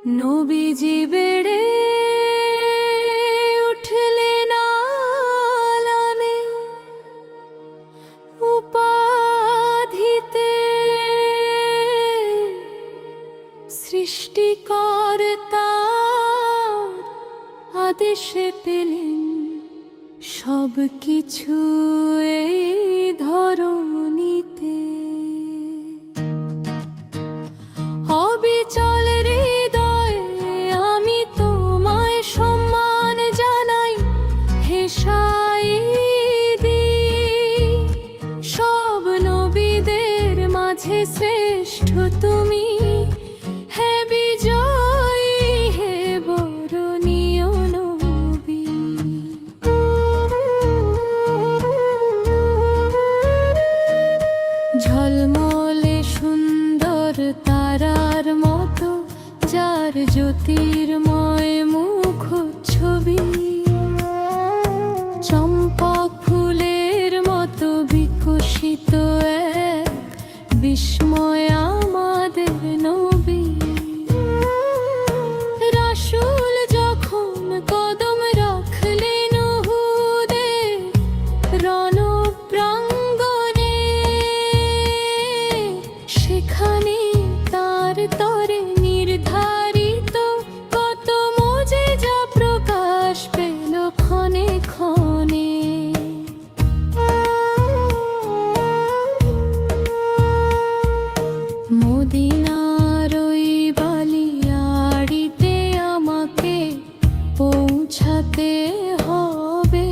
নবীজি বেড়ে উঠলেন আলানে উপাধিতে, সৃষ্টিকর্তার আদেশে পেলেন সব কিছু এই ধরণীতে। অবিচল হৃদয়ে আমি তোমায় সম্মান জানাই, হে সাঈদী। সব নবীদের মাঝে শ্রেষ্ঠ তুমি, হে বিজয়ী, হে বরণীয় নবী। ঝলমলে সুন্দর তারার মতো যার জ্যোতির্ময় মুখ ছবি, চম্পক ফুলের মতো বিকশিত এক বিস্ময় আমাদের নবী। রাসূল যখন কদম রাখলেন উহুদের রণপ্রাঙ্গণে, সেখানে তার তরে নির্ধারিত কত মুজিজা প্রকাশ পেল ক্ষণে ক্ষণে। মদিনার ওই বালিয়াড়িতে আমাকে পৌঁছাতে হবে,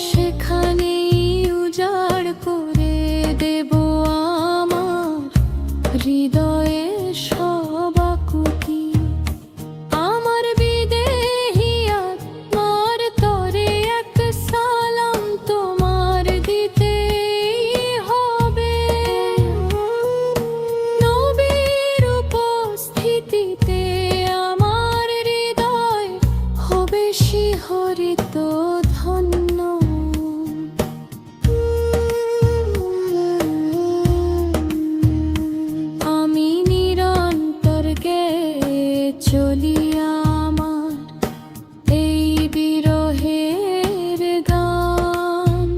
সেখানেই উজাড় করে দেব আমার হৃদয়ে সব আকুতি। আমার বিদেহী আত্মার তরে এক সালাম তোমার দিতেই হবে। নবীর উপস্থিতিতে আমার হৃদয় হবে শিহরিত ধন্য। আমি নিরন্তর গেয়ে চলি আমার এই বিরহের গান,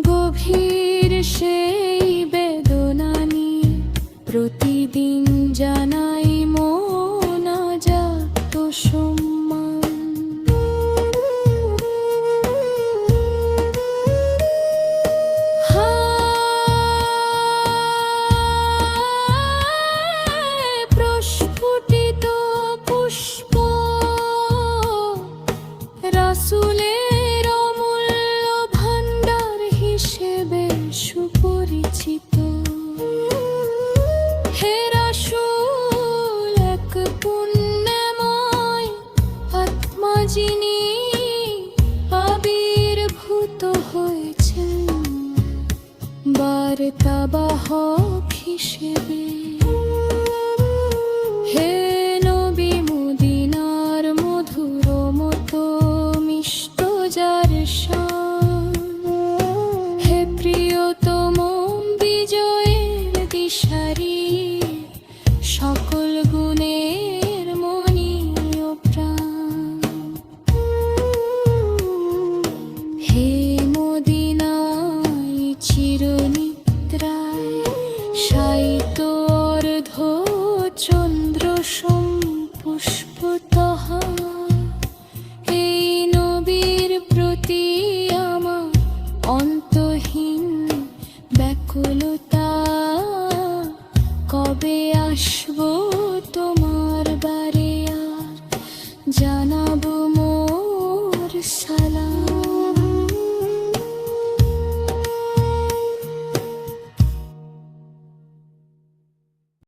গভীর সেই বেদনা নিয়ে প্রতিদিন জানাই মোনাজাত ও সম্মান। প্রস্ফুটিত পুষ্প রাসূলের অমূল্য ভাণ্ডার হিসেবে সুপরিচিত। হে রাসূল, এক পুণ্যময় আত্মা যিনি আবির্ভূত হয়েছেন বার্তাবাহক হিসেবে। হে নবী, মদিনার মধুর মতো মিষ্ট যার শান, হে প্রিয়তম বিজয়ের দিশারি, সকল গুণের মনীয় প্রাণ। হে মদিনায় চিরনিদ্রায় শায়িত অর্ধ চন্দ্র সম্পুষ্পতঃ, এই নবীর প্রতি আমার অন্তহীন ব্যাকুলতা। কবে আসবো তোমার বারে আর জানাবো মোর সালাম।